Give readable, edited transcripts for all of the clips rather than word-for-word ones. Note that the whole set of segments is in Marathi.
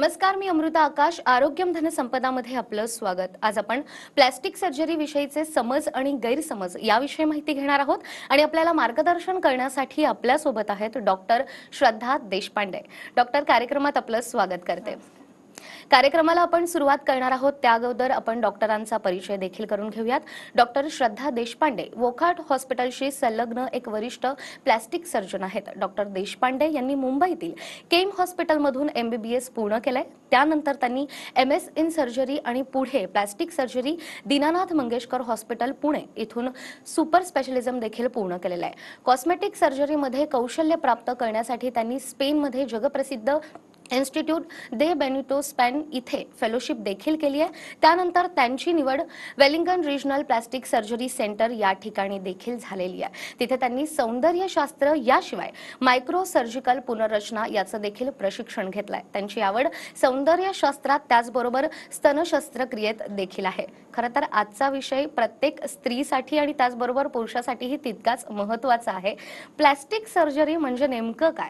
नमस्कार, मी अमृता आकाश. आरोग्यम धनसंपदामध्ये आपलं स्वागत. आज आपण प्लास्टिक सर्जरी विषयीचे समज आणि गैरसमज याविषयी माहिती घेणार आहोत आणि आपल्याला मार्गदर्शन करण्यासाठी आपल्या सोबत आहेत डॉक्टर श्रद्धा देशपांडे. डॉक्टर, कार्यक्रमात आपलं स्वागत करते. कार्यक्रमाला आपण सुरुवात करणार आहोत त्या अगोदर आपण डॉक्टरांचा परिचय देखील करून घेऊयात. डॉक्टर श्रद्धा देशपांडे वोकार्ट हॉस्पिटलशी संलग्न एक वरिष्ठ प्लास्टिक सर्जन आहेत. डॉक्टर देशपांडे यांनी मुंबईतील केम हॉस्पिटलमधून MBBS पूर्ण केलंय. त्यानंतर त्यांनी MS इन सर्जरी आणि पुढे plastic surgery Dinanath Mangeshkar hospital Pune इथून सुपर स्पेशलिझम देखील पूर्ण केलेलं आहे. कॉस्मेटिक सर्जरीमध्ये कौशल्य प्राप्त करण्यासाठी त्यांनी स्पेनमध्ये जगप्रसिद्ध इन्स्टिट्यूट दे बेनिटो स्पेन इथे फेलोशिप देखील केली आहे. त्यानंतर त्यांची निवड Wellington regional plastic surgery centre या ठिकाणी देखील झालेली आहे. तिथे त्यांनी सौंदर्यशास्त्र याशिवाय मायक्रो सर्जिकल पुनर्रचना याचं देखील प्रशिक्षण घेतलंय. त्यांची आवड सौंदर्यशास्त्रात त्याचबरोबर स्तन शस्त्रक्रियेत देखील आहे. खरं तर आजचा विषय प्रत्येक स्त्रीसाठी आणि त्याचबरोबर पुरुषासाठीही तितकाच महत्त्वाचा आहे. प्लास्टिक सर्जरी म्हणजे नेमकं काय?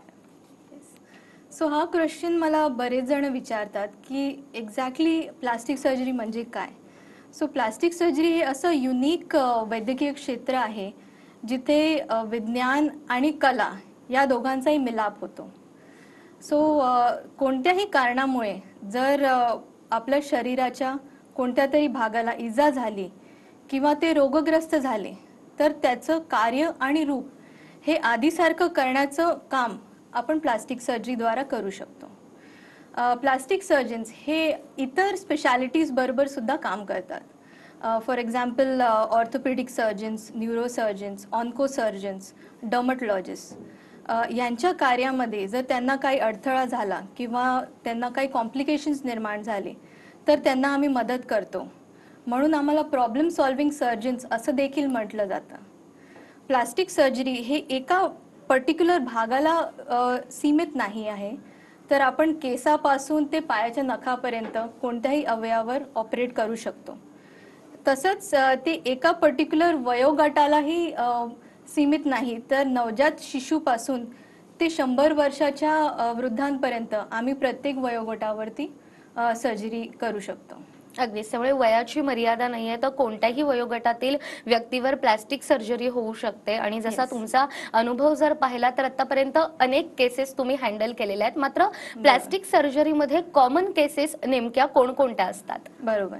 सो हा क्वेश्चन मला बरेच जण विचारतात की एक्झॅक्टली प्लास्टिक सर्जरी म्हणजे काय. सो प्लास्टिक सर्जरी हे असं युनिक वैद्यकीय क्षेत्र आहे जिथे विज्ञान आणि कला या दोघांचाही मिलाप होतो. सो कोणत्याही कारणामुळे जर आपल्या शरीराच्या कोणत्या तरी भागाला इजा झाली किंवा ते रोगग्रस्त झाले तर त्याचं कार्य आणि रूप हे आधीसारखं करण्याचं काम आपण प्लास्टिक सर्जरीद्वारा करू शकतो. प्लास्टिक सर्जन्स हे इतर स्पेशालिटीज बरोबर सुद्धा काम करतात. For example orthopaedic surgeons, neurosurgeons, onco surgeons, dermatologist यांच्या कार्यामध्ये जर त्यांना काही अडथळा झाला किंवा त्यांना काही कॉम्प्लिकेशन्स निर्माण झाले तर त्यांना आम्ही मदत करतो. म्हणून आम्हाला प्रॉब्लेम सॉल्विंग सर्जन्स असं देखील म्हटलं जातं. प्लास्टिक सर्जरी हे एका पर्टिक्युलर भागाला सीमित नाही आहे, तर आपण केसापासून ते पायाच्या नखापर्यंत कोणत्याही अवयवावर ऑपरेट करू शकतो. तसंच ते एका पर्टिक्युलर वयोगटालाही सीमित नाही, तर नवजात शिशूपासून ते 100 वर्षाच्या वृद्धांपर्यंत आम्ही प्रत्येक वयोगटावरती सर्जरी करू शकतो. अगदीच. त्यामुळे वयाची मर्यादा नाहीये, तर कोणत्याही वयोगटातील व्यक्तीवर प्लास्टिक सर्जरी होऊ शकते. आणि जसा तुमचा अनुभव जर पाहिला तर आतापर्यंत अनेक केसेस तुम्ही हँडल केलेल्या आहेत. मात्र प्लास्टिक सर्जरीमध्ये कॉमन केसेस नेमक्या कोणकोणत्या असतात? बरोबर.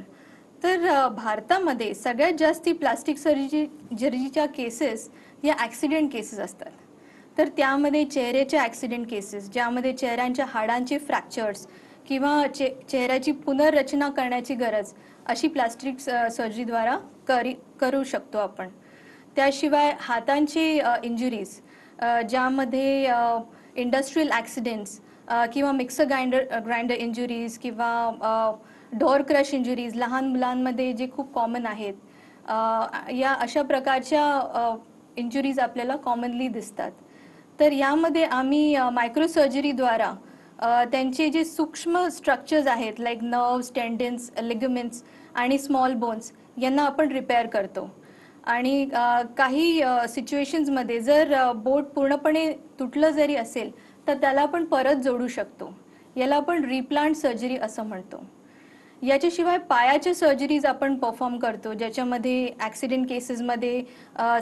तर भारतामध्ये सगळ्यात जास्ती प्लास्टिक सर्जरीच्या केसेस या ॲक्सिडेंट केसेस असतात. तर त्यामध्ये चेहऱ्याच्या ॲक्सिडेंट केसेस, ज्यामध्ये चेहऱ्यांच्या हाडांचे फ्रॅक्चर्स किंवा चेहऱ्याची पुनर्रचना करण्याची गरज अशी प्लास्टिक सर्जरीद्वारा करू शकतो आपण. त्याशिवाय हातांचे इंजुरीज, ज्यामध्ये इंडस्ट्रियल ॲक्सिडेंट्स किंवा मिक्सर ग्राइंडर इंजुरीज किंवा डोअर क्रश इंजुरीज लहान मुलांमध्ये जे खूप कॉमन आहेत, या अशा प्रकारच्या इंजुरीज आपल्याला कॉमनली दिसतात. तर यामध्ये आम्ही मायक्रो सर्जरीद्वारा त्यांचे जे सूक्ष्म स्ट्रक्चर्स आहेत लाईक नर्व्स, टेंडन्स, लिगमेंट्स आणि स्मॉल बोन्स यांना आपण रिपेअर करतो. आणि काही सिच्युएशन्समध्ये जर बोट पूर्णपणे तुटलं जरी असेल तर त्याला आपण परत जोडू शकतो. याला आपण रिप्लांट सर्जरी असं म्हणतो. याच्याशिवाय पायाच्या सर्जरीज आपण परफॉर्म करतो, ज्याच्यामध्ये ॲक्सिडेंट केसेसमध्ये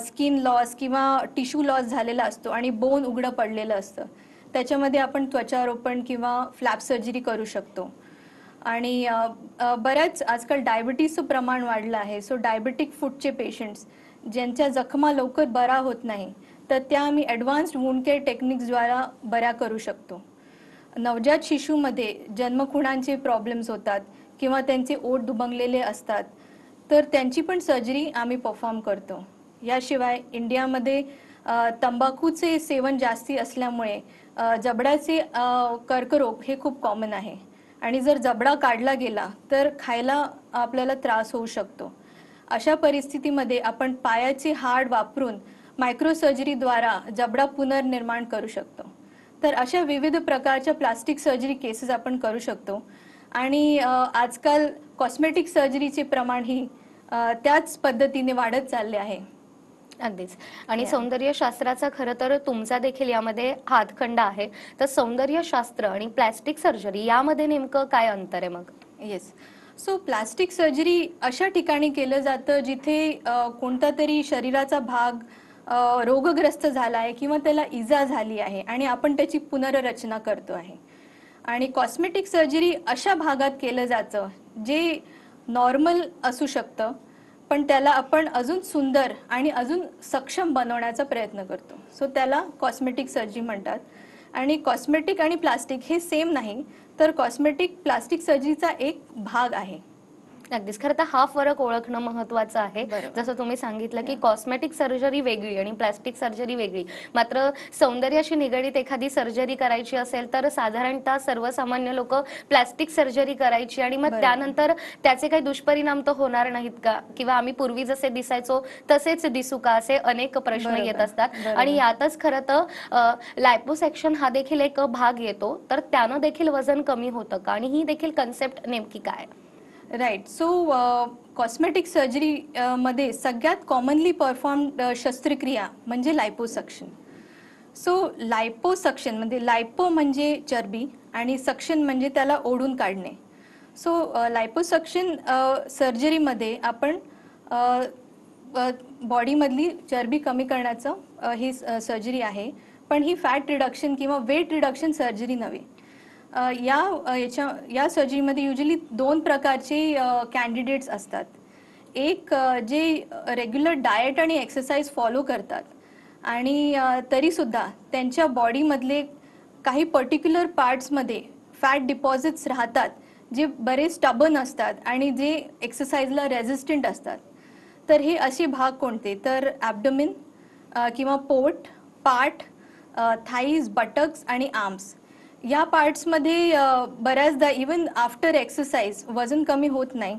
स्किन लॉस किंवा टिश्यू लॉस झालेला असतो आणि बोन उघडं पडलेलं असतं. त्याच्यामध्ये आपण त्वचारोपण किंवा फ्लॅप सर्जरी करू शकतो. आणि बऱ्याच आजकाल डायबिटीजचं प्रमाण वाढलं आहे. सो डायबिटिक फूटचे पेशंट्स ज्यांच्या जखमा लवकर बरा होत नाही, तर त्या आम्ही ॲडव्हान्स्ड वुंड केअर टेक्निक्सद्वारा बऱ्या करू शकतो. नवजात शिशूमध्ये जन्मखुणांचे प्रॉब्लेम्स होतात किंवा त्यांचे ओठ दुबंगलेले असतात, तर त्यांची पण सर्जरी आम्ही परफॉर्म करतो. याशिवाय इंडियामध्ये तंबाखूचे सेवन जास्ती असल्यामुळे जबडाचे कर्करोग हे खूप कॉमन आहे. आणि जर जबडा काढला गेला तर खायला आपल्याला त्रास होऊ शकतो. अशा परिस्थितीमध्ये आपण पायाचे हाड वापरून मायक्रो सर्जरीद्वारा जबडा पुनर्निर्माण करू शकतो. तर अशा विविध प्रकारच्या प्लास्टिक सर्जरी केसेस आपण करू शकतो. आणि आजकाल कॉस्मेटिक सर्जरीचे प्रमाणही त्याच पद्धतीने वाढत चालले आहे. अगदीच. आणि Yeah. सौंदर्यशास्त्राचा खरं तर तुमचा देखील यामध्ये हातखंडा आहे. तर सौंदर्यशास्त्र आणि प्लास्टिक सर्जरी यामध्ये नेमकं काय अंतर आहे मग? येस. सो प्लास्टिक सर्जरी अशा ठिकाणी केलं जातं जिथे कोणता तरी शरीराचा भाग रोगग्रस्त झाला आहे किंवा त्याला इजा झाली आहे आणि आपण त्याची पुनर्रचना करतो आहे. आणि कॉस्मेटिक सर्जरी अशा भागात केलं जातं जे नॉर्मल असू शकतं, पण त्याला आपण अजून सुंदर आणि अजून सक्षम बनवण्याचा प्रयत्न करतो. सो त्याला कॉस्मेटिक सर्जरी म्हणतात. आणि कॉस्मेटिक आणि प्लास्टिक हे सेम नाही, तर कॉस्मेटिक प्लास्टिक सर्जरीचा एक भाग आहे. अगदीच. खरं तर हा फरक ओळखणं महत्त्वाचं आहे. बरोबर. जसं तुम्ही सांगितलं की Yeah. कॉस्मेटिक सर्जरी वेगळी आणि प्लास्टिक सर्जरी वेगळी. मात्र सौंदर्याशी निगडीत एखादी सर्जरी करायची असेल तर साधारणतः सर्वसामान्य लोकं प्लास्टिक सर्जरी करायची आणि मग बरोबर. त्यानंतर त्याचे काही दुष्परिणाम तर होणार नाहीत का? किंवा आम्ही पूर्वी जसे दिसायचो तसेच दिसू का? असे अनेक प्रश्न बरोबर. येत असतात. बरोबर. आणि यातच खरं तर लायपोसेक्शन हा देखील एक भाग येतो. तर त्यानं देखील वजन कमी होतं का? आणि ही देखील कन्सेप्ट नेमकी काय? राईट. सो कॉस्मेटिक सर्जरी मध्ये सगळ्यात कॉमनली परफॉर्म्ड शस्त्रक्रिया म्हणजे लायपोसक्शन. सो लायपोसक्शन म्हणजे लायपो म्हणजे चरबी आणि सक्शन म्हणजे त्याला ओढून काढणे. सो लायपोसक्शन सर्जरीमध्ये आपण बॉडीमधली चरबी कमी करण्याचं ही सर्जरी आहे. पण ही फॅट रिडक्शन किंवा वेट रिडक्शन सर्जरी नव्हे. या सर्जरीमध्ये युजली 2 प्रकारचे कॅन्डिडेट्स असतात. एक जे रेग्युलर डाएट आणि एक्सरसाइज फॉलो करतात आणि तरीसुद्धा त्यांच्या बॉडीमधले काही पर्टिक्युलर पार्ट्समध्ये फॅट डिपॉझिट्स राहतात, जे बरेच स्टबर्न असतात आणि जे एक्सरसाइजला रेझिस्टंट असतात. तर हे असे भाग कोणते? तर ॲब्डोमेन किंवा पोट, पाठ, थाईज, बटक्स आणि आर्म्स या पार्ट्समध्ये बऱ्याचदा इवन आफ्टर एक्सरसाइज वजन कमी होत नाही.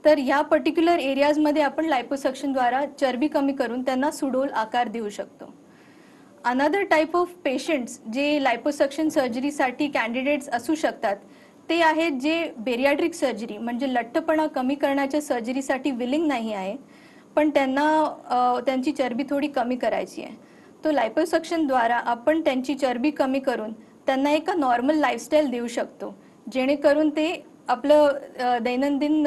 तर या पर्टिक्युलर एरियाजमध्ये आपण लायपोसक्शनद्वारा चरबी कमी करून त्यांना सुडौल आकार देऊ शकतो. अनदर टाईप ऑफ पेशंट्स जे लायपोसक्शन सर्जरीसाठी कॅन्डिडेट्स असू शकतात, ते आहेत जे बेरियाट्रिक सर्जरी म्हणजे लठ्ठपणा कमी करण्याच्या सर्जरीसाठी विलिंग नाही आहे, पण त्यांना त्यांची चरबी थोडी कमी करायची आहे. तो लायपोसक्शनद्वारा आपण त्यांची चरबी कमी करून त्यांना एका नॉर्मल लाईफस्टाईल देऊ शकतो, जेणेकरून ते आपलं दैनंदिन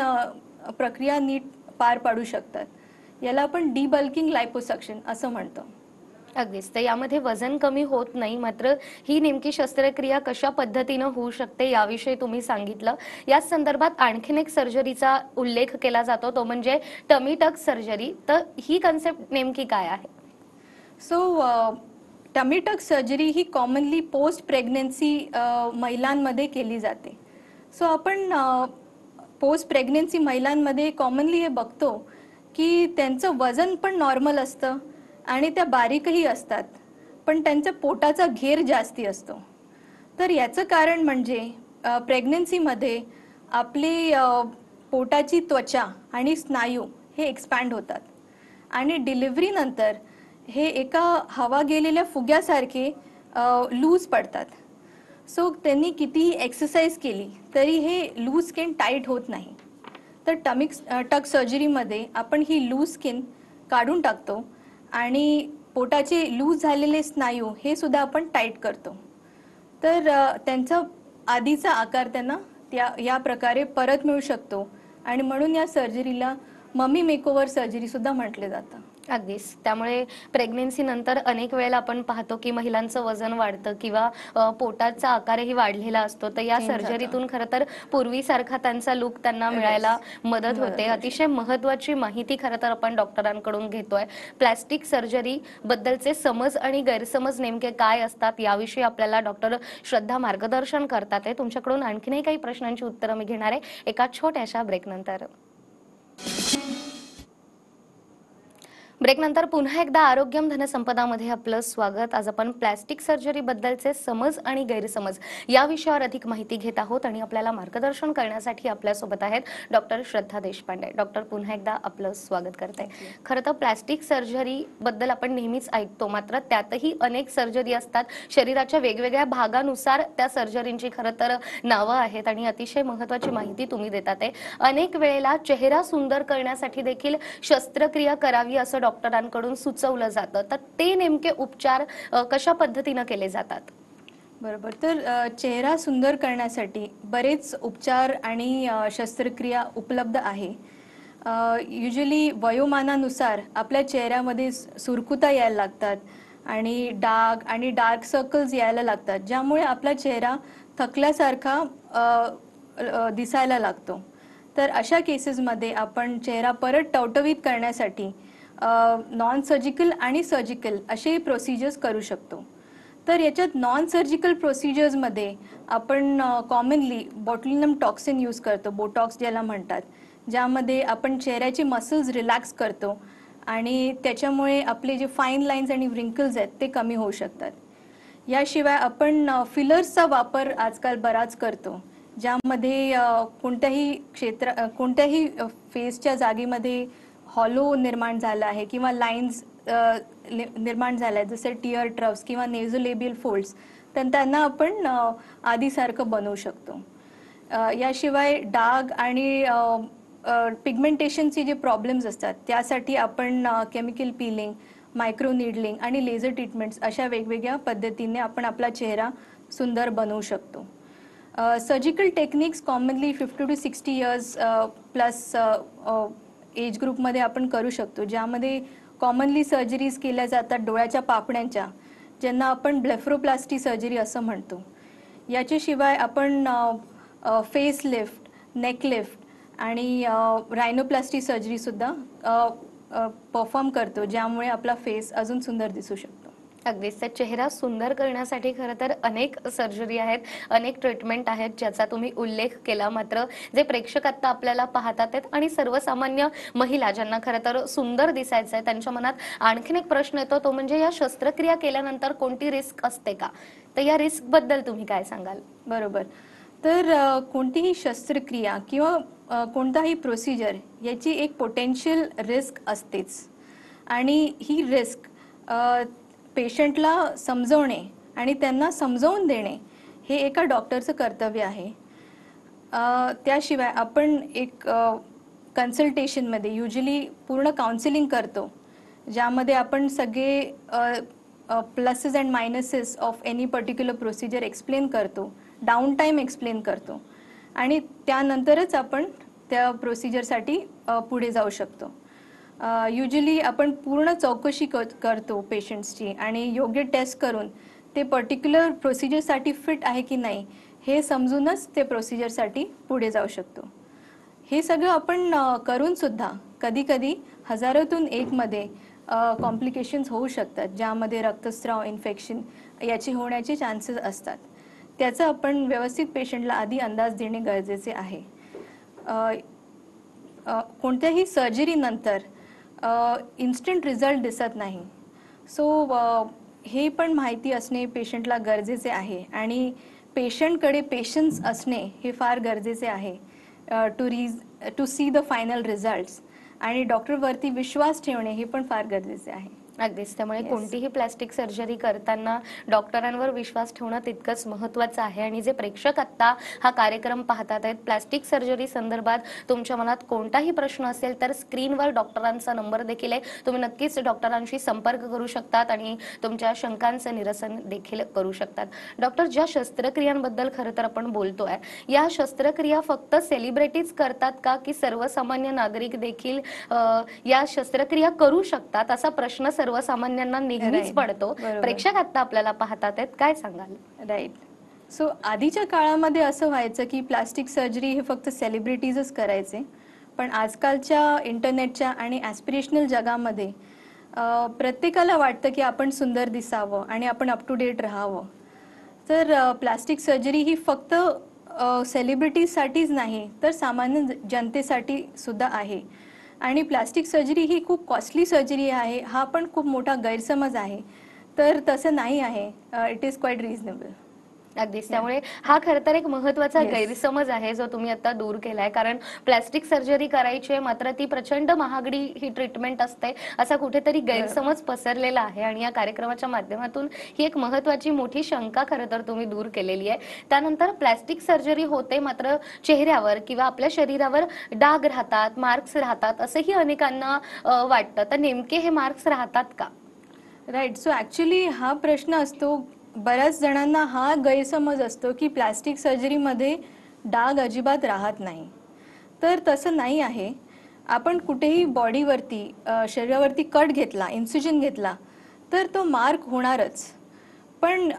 प्रक्रिया नीट पार पाडू शकतात. याला आपण डिबल्किंग लायपोसक्शन असं म्हणतो. अगदीच. तर यामध्ये वजन कमी होत नाही, मात्र ही नेमकी शस्त्रक्रिया कशा पद्धतीनं होऊ शकते याविषयी तुम्ही सांगितलं. याच संदर्भात आणखीन एक सर्जरीचा उल्लेख केला जातो, तो म्हणजे टमी टक सर्जरी. तर ही कन्सेप्ट नेमकी काय आहे? सो टमी टक सर्जरी ही कॉमनली पोस्ट प्रेग्नन्सी महिलांमध्ये केली जाते. सो आपण पोस्ट प्रेग्नन्सी महिलांमध्ये कॉमनली हे बघतो की त्यांचं वजन पण नॉर्मल असतं आणि त्या बारीकही असतात, पण त्यांच्या पोटाचा घेर जास्ती असतो. तर याचं कारण म्हणजे प्रेग्नन्सीमध्ये आपली पोटाची त्वचा आणि स्नायू हे एक्सपॅन्ड होतात आणि डिलिव्हरीनंतर हे एका हवा गेलेल्या फुग्यासारखे लूज पडतात. सो त्यांनी कितीही एक्सरसाइज केली तरी हे लूज स्किन टाईट होत नाही. तर टक सर्जरीमध्ये आपण ही लूज स्किन काढून टाकतो आणि पोटाचे लूज झालेले स्नायू हे सुद्धा आपण टाईट करतो. तर त्यांचा आधीचा आकार त्यांना या प्रकारे परत मिळू शकतो आणि म्हणून या सर्जरीला मम्मी मेकओव्हर सर्जरी सुद्धा म्हटले जातं. अगदीच. त्यामुळे प्रेग्नन्सी नंतर अनेक वेळेला आपण पाहतो की महिलांचं वजन वाढतं किंवा पोटाचा आकारही वाढलेला असतो. तर या Change होतं. सर्जरीतून खरं तर पूर्वीसारखा त्यांचा लुक त्यांना मिळायला मदत होते. अतिशय महत्त्वाची माहिती खरं तर आपण डॉक्टरांकडून घेतोय. प्लास्टिक सर्जरी बद्दलचे समज आणि गैरसमज नेमके काय असतात याविषयी आपल्याला डॉक्टर श्रद्धा मार्गदर्शन करतात आहे. तुमच्याकडून आणखीनही काही प्रश्नांची उत्तरं मी घेणार आहे एका छोट्याशा ब्रेकनंतर. ब्रेकनंतर पुन्हा एकदा आरोग्यम धनसंपदामध्ये आपलं स्वागत. आज आपण प्लास्टिक सर्जरी बद्दलचे समज आणि गैरसमज या विषयावर अधिक माहिती घेत आहोत आणि आपल्याला मार्गदर्शन करण्यासाठी आपल्यासोबत आहेत डॉक्टर श्रद्धा देशपांडे. डॉक्टर, पुन्हा एकदा आपलं स्वागत करते. खरं तर प्लास्टिक सर्जरी बद्दल आपण नेहमीच ऐकतो, मात्र त्यातही अनेक सर्जरी असतात. शरीराच्या वेगवेगळ्या भागानुसार त्या सर्जरींची खरं तर नावं आहेत आणि अतिशय महत्त्वाची माहिती तुम्ही देतात आहे. अनेक वेळेला चेहरा सुंदर करण्यासाठी देखील शस्त्रक्रिया करावी असं डॉक्टरांकडून सुचवलं जातं, तर ते नेमके उपचार कशा पद्धतीनं केले जातात? बरोबर. तर चेहरा सुंदर करण्यासाठी बरेच उपचार आणि शस्त्रक्रिया उपलब्ध आहे. युजुअली वयोमानानुसार आपल्या चेहऱ्यामध्ये सुरकुत्या यायला लागतात आणि डाग आणि डार्क सर्कल्स यायला लागतात, ज्यामुळे आपला चेहरा थकल्यासारखा अ, दिसायला लागतो. तर अशा केसेसमध्ये आपण चेहरा परत टवटवीत करण्यासाठी नॉन सर्जिकल आणि सर्जिकल असे प्रोसिजर्स करू शकतो. तर याच्यात नॉन सर्जिकल प्रोसिजर्समध्ये आपण कॉमनली बॉट्युलिनम टॉक्सिन यूज करतो, बोटॉक्स ज्याला म्हणतात, ज्यामध्ये आपण चेहऱ्याचे मसल्स रिलॅक्स करतो आणि त्याच्यामुळे आपले जे फाईन लाईन्स आणि व्रिंकल्स आहेत ते कमी होऊ शकतात. याशिवाय आपण फिलर्सचा वापर आजकाल बराच करतो, ज्यामध्ये कोणत्याही फेसच्या जागेमध्ये हॉलो निर्माण झाला आहे किंवा लाईन्स निर्माण झाल्या आहेत, जसे टिअर ट्रफ्स किंवा नेझोलेबियल फोल्ड्स, तर त्यांना आपण आधीसारखं बनवू शकतो. याशिवाय डाग आणि पिगमेंटेशनचे जे प्रॉब्लेम्स असतात त्यासाठी आपण केमिकल पिलिंग, मायक्रो नीडलिंग आणि लेझर ट्रीटमेंट्स अशा वेगवेगळ्या पद्धतीने आपण आपला चेहरा सुंदर बनवू शकतो. Surgical techniques commonly 50 to 60 years plus age ग्रुपमध्ये आपण करू शकतो, ज्यामध्ये कॉमनली सर्जरीज केल्या जातात डोळ्याच्या पापण्यांच्या, ज्यांना आपण ब्लेफरोप्लास्टी सर्जरी असं म्हणतो. याच्याशिवाय आपण फेस लिफ्ट, नेक लिफ्ट आणि रायनोप्लास्टी सर्जरीसुद्धा परफॉर्म करतो, ज्यामुळे आपला फेस अजून सुंदर दिसू शकतो. अगदीच. त्या चेहरा सुंदर करण्यासाठी खरं तर अनेक सर्जरी आहेत, अनेक ट्रीटमेंट आहेत, ज्याचा तुम्ही उल्लेख केला. मात्र जे प्रेक्षक आता आपल्याला पाहतात आहेत आणि सर्वसामान्य महिला ज्यांना खरं तर सुंदर दिसायचं आहे, त्यांच्या मनात आणखीन एक प्रश्न येतो, तो म्हणजे या शस्त्रक्रिया केल्यानंतर कोणती रिस्क असते का? तर या रिस्कबद्दल तुम्ही काय सांगाल? बरोबर. तर कोणतीही शस्त्रक्रिया किंवा कोणताही प्रोसिजर याची एक पोटेन्शियल रिस्क असतेच आणि ही रिस्क पेशंटला समजवणे आणि त्यांना समजावून देणे हे एका डॉक्टरचं कर्तव्य आहे. त्याशिवाय आपण एक कन्सल्टेशनमध्ये युजली पूर्ण काउन्सिलिंग करतो, ज्यामध्ये आपण सगळे pluses and minuses of any particular procedure explain करतो, डाऊन टाईम एक्सप्लेन करतो आणि त्यानंतरच आपण त्या प्रोसिजरसाठी पुढे जाऊ शकतो. युजली आपण पूर्ण चौकशी करतो पेशंट्सची आणि योग्य टेस्ट करून ते पर्टिक्युलर प्रोसिजरसाठी फिट आहे की नाही हे समजूनच ते प्रोसिजरसाठी पुढे जाऊ शकतो. हे सगळं आपण करूनसुद्धा कधीकधी हजारोतून एकमध्ये कॉम्प्लिकेशन्स होऊ शकतात, ज्यामध्ये रक्तस्राव, इन्फेक्शन याचे होण्याचे चान्सेस असतात. त्याचा आपण व्यवस्थित पेशंटला आधी अंदाज देणे गरजेचे आहे. कोणत्याही सर्जरीनंतर इन्स्टंट रिझल्ट दिसत नाही. सो हे पण माहिती असणे पेशंटला गरजेचे आहे आणि पेशंटकडे पेशन्स असणे हे फार गरजेचे आहे to see the final results आणि डॉक्टरवरती विश्वास ठेवणे हे पण फार गरजेचे आहे. अगदीच. त्यामुळे कोणतीही प्लास्टिक सर्जरी करताना डॉक्टरांवर विश्वास ठेवणं तितकंच महत्त्वाचं आहे. आणि जे प्रेक्षक आत्ता हा कार्यक्रम पाहतात आहेत, प्लास्टिक सर्जरी संदर्भात तुमच्या मनात कोणताही प्रश्न असेल तर स्क्रीनवर डॉक्टरांचा नंबर देखील आहे, तुम्ही नक्कीच डॉक्टरांशी संपर्क करू शकतात आणि तुमच्या शंकांचं निरसन देखील करू शकतात. डॉक्टर, ज्या शस्त्रक्रियांबद्दल खरं तर आपण बोलतोय, या शस्त्रक्रिया फक्त सेलिब्रिटीज करतात का, की सर्वसामान्य नागरिक देखील या शस्त्रक्रिया करू शकतात, असा प्रश्न सर्वसामान्यांना नेहमीच पडतो. प्रेक्षक आता आपल्याला पाहतात आहेत, काय सांगाल? राईट. सो आधीच्या काळामध्ये असं व्हायचं की प्लास्टिक सर्जरी हे फक्त सेलिब्रिटीजच करायचे, पण आजकालच्या इंटरनेटच्या आणि ॲस्पिरेशनल जगामध्ये प्रत्येकाला वाटतं की आपण सुंदर दिसावं आणि आपण अप टू डेट राहावं. तर प्लास्टिक सर्जरी ही फक्त सेलिब्रिटीजसाठीच नाही तर सामान्य जनतेसाठी सुद्धा आहे आणि प्लास्टिक सर्जरी ही खूप कॉस्टली सर्जरी आहे हा पण खूप मोठा गैरसमज आहे. तर तसं नाही आहे. It is quite reasonable. अगदीच. त्यामुळे हा खरं तर एक महत्त्वाचा Yes. गैरसमज आहे जो तुम्ही आता दूर केलाय. कारण प्लास्टिक सर्जरी करायची आहे मात्र ती प्रचंड महागडी ही ट्रीटमेंट असते असा कुठेतरी गैरसमज पसरलेला आहे आणि या कार्यक्रमाच्या माध्यमातून ही एक महत्त्वाची मोठी शंका खरं तर तुम्ही दूर केलेली आहे. त्यानंतर प्लास्टिक सर्जरी होते मात्र चेहऱ्यावर किंवा आपल्या शरीरावर डाग राहतात, मार्क्स राहतात असंही अनेकांना वाटतं. तर नेमके हे मार्क्स राहतात का? राईट. सो ॲक्च्युली हा प्रश्न असतो, बऱ्याच जणांना हा गैरसमज असतो की प्लास्टिक सर्जरीमध्ये डाग अजिबात राहत नाही. तर तसं नाही आहे. आपण कुठेही बॉडीवरती शरीरावरती कट घेतला, इन्सिजन घेतला तर तो मार्क होणारच. पण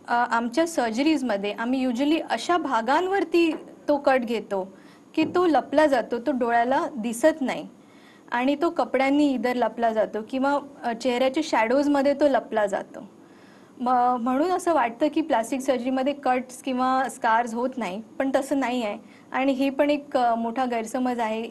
आमच्या सर्जरीजमध्ये आम्ही युजली अशा भागांवरती तो कट घेतो की तो लपला जातो, तो डोळ्याला दिसत नाही आणि तो कपड्यांनी इधर लपला जातो किंवा चेहऱ्याच्या शॅडोजमध्ये तो लपला जातो. म्हणून असं वाटतं की प्लास्टिक सर्जरीमध्ये कट्स किंवा स्कार्स होत नाही, पण तसं नाही आहे आणि हे पण एक मोठा गैरसमज आहे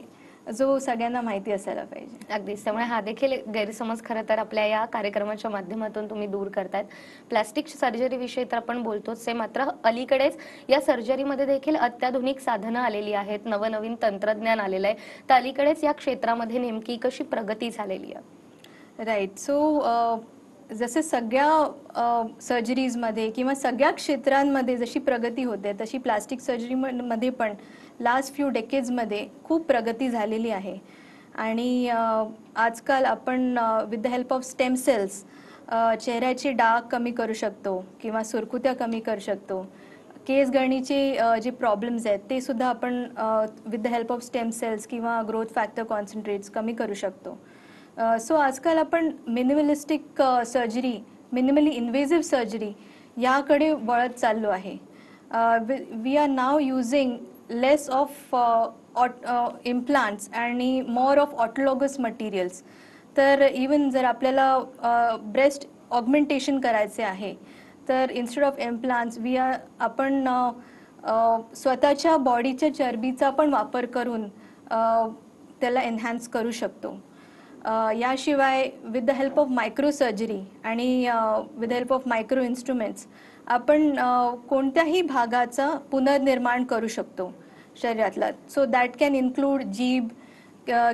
जो सगळ्यांना माहिती असायला पाहिजे. अगदीच. त्यामुळे हा देखील गैरसमज खरं तर आपल्या या कार्यक्रमाच्या माध्यमातून तुम्ही दूर करतायत. प्लास्टिक सर्जरी विषयी तर आपण बोलतोच आहे मात्र अलीकडेच या सर्जरीमध्ये देखील अत्याधुनिक साधनं आलेली आहेत, नवनवीन तंत्रज्ञान आलेलं आहे. तर अलीकडेच या क्षेत्रामध्ये नेमकी कशी प्रगती झालेली आहे? राईट. सो जसं सगळ्या सर्जरीजमध्ये किंवा सगळ्या क्षेत्रांमध्ये जशी प्रगती होते तशी प्लास्टिक सर्जरीमध्ये पण लास्ट फ्यू डेकेड्समध्ये खूप प्रगती झालेली आहे. आणि आजकाल आपण with the help of stem cells चेहऱ्याचे डाग कमी करू शकतो किंवा सुरकुत्या कमी करू शकतो. केस गळणीचे जे प्रॉब्लेम्स आहेत ते सुद्धा आपण with the help of stem cells किंवा ग्रोथ फॅक्टर कॉन्सन्ट्रेट्स कमी करू शकतो. सो आजकाल आपण minimalistic surgery, minimally invasive surgery याकडे वळत चाललो आहे. We are now using less of implants आणि मोर ऑफ ऑटोलॉगस मटेरियल्स. तर इवन जर आपल्याला ब्रेस्ट ऑगमेंटेशन करायचे आहे तर इन्स्टेड ऑफ इम्प्लांट्स आपण स्वतःच्या बॉडीच्या चरबीचा पण वापर करून त्याला एन्हान्स करू शकतो. याशिवाय with the help of micro surgery आणि with the help of micro instruments आपण कोणत्याही भागाचा पुनर्निर्माण करू शकतो शरीरातला. सो दॅट कॅन इन्क्लूड जीभ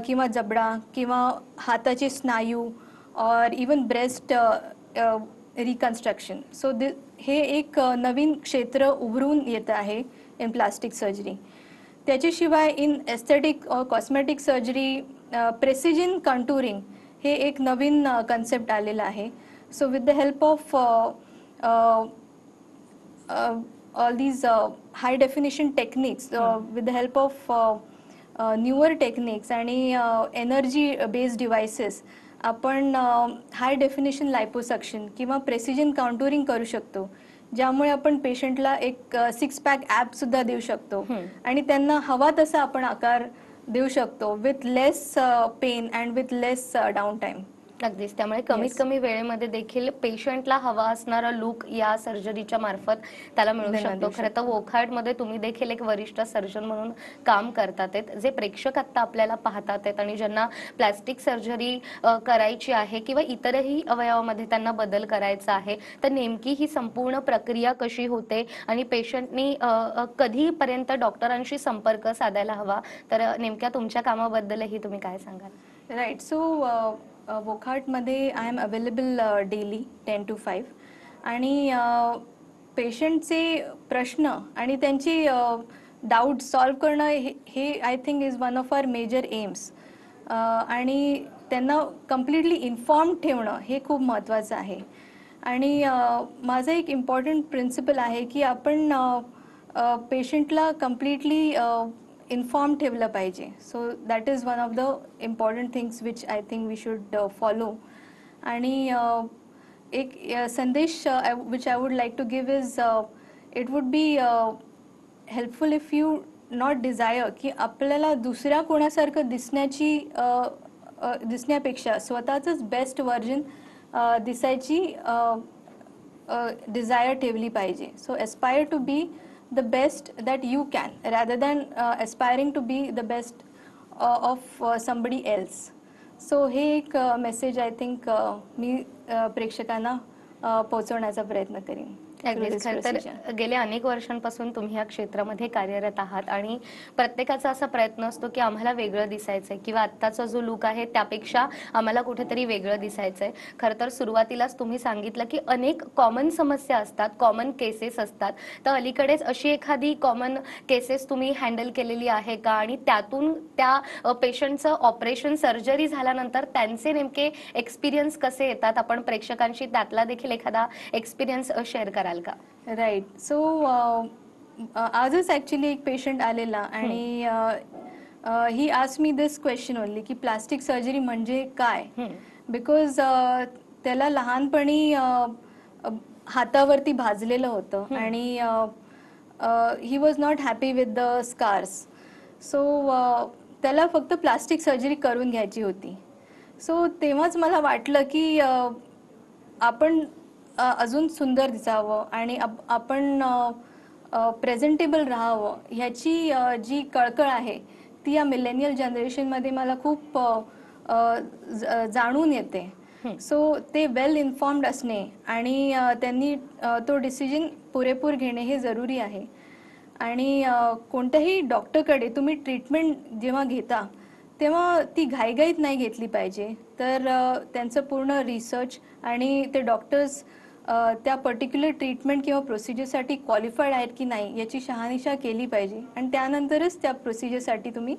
किंवा जबडा किंवा हाताचे स्नायू और इवन ब्रेस्ट रिकन्स्ट्रक्शन. सो हे एक नवीन क्षेत्र उभरून येतं आहे इन प्लास्टिक सर्जरी. त्याच्याशिवाय इन एस्थेटिक और कॉस्मेटिक सर्जरी प्रेसिजन कंटुरिंग हे एक नवीन कन्सेप्ट आलेलं आहे. So with the help of all these high definition techniques, with the help of newer techniques आणि एनर्जी बेस्ड डिव्हाइसेस आपण हाय डेफिनेशन लायपोसक्शन किंवा प्रेसिजन काउंटुरिंग करू शकतो, ज्यामुळे आपण पेशंटला एक 6 पॅक ॲपसुद्धा देऊ शकतो आणि त्यांना हवा तसा आपण आकार देऊ शकतो with less pain and with less downtime. अगदीच. त्यामुळे कमीत कमी वेळेमध्ये देखील पेशंटला हवा असणारा लुक या सर्जरीच्या मार्फत त्याला मिळू शकतो. खरं तर वोखार्डमध्ये तुम्ही देखील एक वरिष्ठ सर्जन म्हणून काम करतात, जे प्रेक्षक आता आपल्याला पाहतात आहेत आणि ज्यांना प्लास्टिक सर्जरी करायची आहे किंवा इतरही अवयवामध्ये त्यांना बदल करायचा आहे, तर नेमकी ही संपूर्ण प्रक्रिया कशी होते आणि पेशंटनी कधीपर्यंत डॉक्टरांशी संपर्क साधायला हवा, तर नेमक्या तुमच्या कामाबद्दलही तुम्ही काय सांगाल? राईट. सो वोखार्टमध्ये I am available daily 10 to 5 आणि पेशंटचे प्रश्न आणि त्यांची डाऊट सॉल्व करणं हे I think is one of our major aims. आणि त्यांना कम्प्लिटली इन्फॉर्म ठेवणं हे खूप महत्त्वाचं आहे. आणि माझं एक इम्पॉर्टंट प्रिन्सिपल आहे की आपण पेशंटला कम्प्लिटली इन्फॉर्म ठेवलं पाहिजे. So that is one of the important things which I think we should follow. आणि एक संदेश which I would like to give is it would be helpful if you not desire की आपल्याला दुसऱ्या कोणासारखं दिसण्यापेक्षा स्वतःचंच बेस्ट व्हर्जन दिसायची डिझायर ठेवली पाहिजे. So aspire to be the best that you can rather than aspiring to be the best of somebody else. So हे एक मेसेज आय थिंक मी प्रेक्षकांना पोहोचवण्याचा प्रयत्न करीन. अगदीच. this खरं तर procedure. गेल्या अनेक वर्षांपासून तुम्ही या क्षेत्रामध्ये कार्यरत आहात आणि प्रत्येकाचा असा प्रयत्न असतो की आम्हाला वेगळं दिसायचंय किंवा आत्ताचा जो लुक आहे त्यापेक्षा आम्हाला कुठेतरी वेगळं दिसायचंय. खरं तर सुरुवातीलाच तुम्ही सांगितलं की अनेक कॉमन समस्या असतात, कॉमन केसेस असतात. तर अलीकडेच अशी एखादी कॉमन केसेस तुम्ही हँडल केलेली आहे का आणि त्यातून त्या पेशंटचं ऑपरेशन सर्जरी झाल्यानंतर त्यांचे नेमके एक्सपिरियन्स कसे येतात? आपण प्रेक्षकांशी त्यातला देखील एखादा एक्सपिरियन्स शेअर कराल का? राईट. सो आजच ॲक्च्युली एक पेशंट आलेला आणि he asked me this question only की प्लास्टिक सर्जरी म्हणजे काय? बिकॉज त्याला लहानपणी हातावरती भाजलेलं होतं आणि he was not happy with the scars. So त्याला फक्त प्लास्टिक सर्जरी करून घ्यायची होती. सो तेव्हाच मला वाटलं की आपण अजून सुंदर दिसावं आणि आपण प्रेझेंटेबल राहावं ह्याची जी कळकळ आहे ती या मिलेनियल जनरेशनमध्ये मला खूप जाणून येते. सो ते वेल इन्फॉर्म्ड असणे आणि त्यांनी तो डिसिजन पुरेपूर घेणे हे जरुरी आहे. आणि कोणत्याही डॉक्टरकडे तुम्ही ट्रीटमेंट जेव्हा घेता तेव्हा ती घाईघाईत नाही घेतली पाहिजे. तर त्यांचं पूर्ण रिसर्च आणि ते डॉक्टर्स त्या पर्टिक्युलर ट्रीटमेंट किंवा प्रोसिजरसाठी क्वालिफाईड आहेत की नाही याची शहानिशा केली पाहिजे आणि त्यानंतरच त्या प्रोसिजरसाठी तुम्ही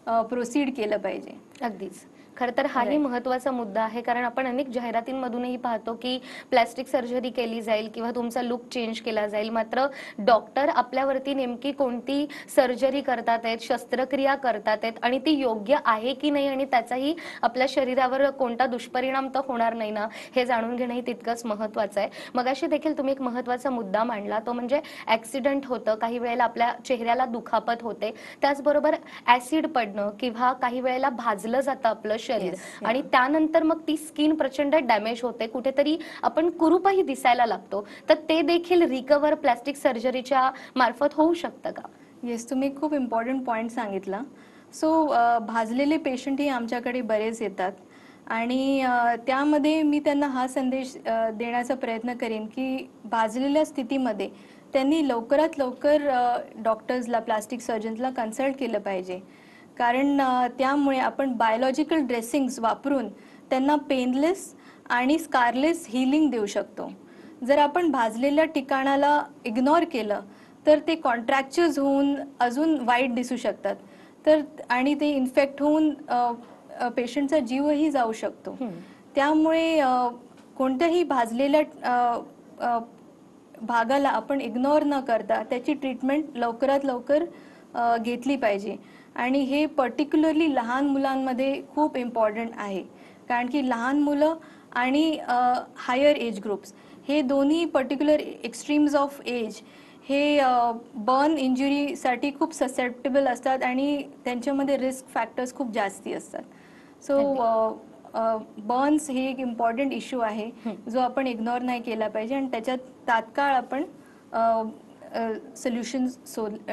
प्रोसीड केलं पाहिजे. अगदीच. खरं तर हाही महत्त्वाचा मुद्दा आहे, कारण आपण अनेक जाहिरातींमधूनही पाहतो की प्लॅस्टिक सर्जरी केली जाईल किंवा तुमचा लुक चेंज केला जाईल. मात्र डॉक्टर आपल्यावरती नेमकी कोणती सर्जरी करतात आहेत, शस्त्रक्रिया करतात आहेत आणि ती योग्य आहे की नाही आणि त्याचाही आपल्या शरीरावर कोणता दुष्परिणाम तर होणार नाही ना, हे जाणून घेणंही तितकंच महत्त्वाचं आहे. मगाशी देखील तुम्ही एक महत्त्वाचा मुद्दा मांडला, तो म्हणजे ॲक्सिडेंट होतं, काही वेळेला आपल्या चेहऱ्याला दुखापत होते, त्याचबरोबर ॲसिड पडणं किंवा काही वेळेला भाजलं जातं आपलं शरीर आणि त्यानंतर मग ती स्किन प्रचंड डॅमेज होते, कुठेतरी आपण कुरूपही दिसायला लागतो. तर ते देखील रिकव्हर प्लास्टिक सर्जरीच्या मार्फत होऊ शकतं का? येस, तुम्ही खूप इम्पॉर्टंट पॉईंट सांगितला. सो भाजलेले पेशंटही आमच्याकडे बरेच येतात आणि त्यामध्ये मी त्यांना हा संदेश देण्याचा प्रयत्न करेन की भाजलेल्या स्थितीमध्ये त्यांनी लवकरात लवकर डॉक्टर्सला, प्लास्टिक सर्जन्सला कन्सल्ट केलं पाहिजे. कारण त्यामुळे आपण बायोलॉजिकल ड्रेसिंग्स वापरून त्यांना पेनलेस आणि स्कारलेस हीलिंग देऊ शकतो. जर आपण भाजलेल्या ठिकाणाला इग्नोर केलं तर ते कॉन्ट्रॅक्चर्स होऊन अजून वाईट दिसू शकतात. तर आणि ते इन्फेक्ट होऊन पेशंटचा जीवही जाऊ शकतो. त्यामुळे कोणत्याही भाजलेल्या भागाला आपण इग्नोर न करता त्याची ट्रीटमेंट लवकरात लवकर घेतली पाहिजे. आणि हे पर्टिक्युलरली लहान मुलांमध्ये खूप इम्पॉर्टंट आहे, कारण की लहान मुलं आणि हायर एज ग्रुप्स हे दोन्ही पर्टिक्युलर एक्स्ट्रीम्स ऑफ एज हे बर्न इंजुरीसाठी खूप ससेप्टेबल असतात आणि त्यांच्यामध्ये रिस्क फॅक्टर्स खूप जास्ती असतात. सो बर्न्स हे एक इम्पॉर्टंट इश्यू आहे जो आपण इग्नोर नाही केला पाहिजे आणि त्याच्यात तात्काळ आपण सोल्युशन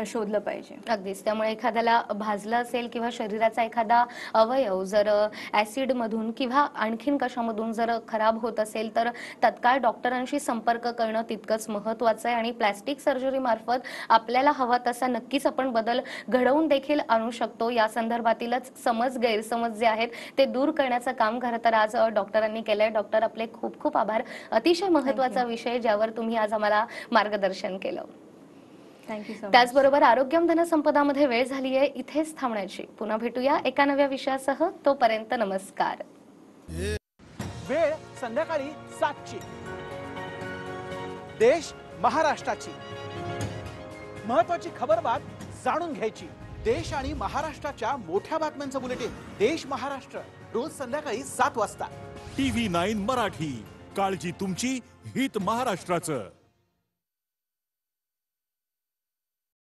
शोधलं पाहिजे. अगदीच. त्यामुळे एखाद्याला भाजलं असेल किंवा शरीराचा एखादा अवयव जर ॲसिडमधून किंवा आणखीन कशामधून जर खराब होत असेल तर तत्काळ डॉक्टरांशी संपर्क करणं तितकंच महत्त्वाचं आहे आणि प्लॅस्टिक सर्जरी मार्फत आपल्याला हवा तसा नक्कीच आपण बदल घडवून देखील आणू शकतो. या संदर्भातीलच समज, गैरसमज जे आहेत ते दूर करण्याचं काम खरं तर आज डॉक्टरांनी केलंय. डॉक्टर, आपले खूप खूप आभार. अतिशय महत्त्वाचा विषय ज्यावर तुम्ही आज आम्हाला मार्गदर्शन केलं. Thank you so much. त्याचबरोबर आरोग्यम धनसंपदामध्ये वेळ झाली आहे इथेच थांबण्याची. पुन्हा भेटूया एका नव्या विषयासह. तोपर्यंत नमस्कार. वेळ संध्याकाळी 7ची. देश महाराष्ट्राची महत्वाची खबरबात जाणून घ्यायची. देश आणि महाराष्ट्राच्या मोठ्या बातम्यांचं बुलेटिन देश महाराष्ट्र रोज संध्याकाळी 7 वाजता. TV9 मराठी. काळजी तुमची, हित महाराष्ट्राचं.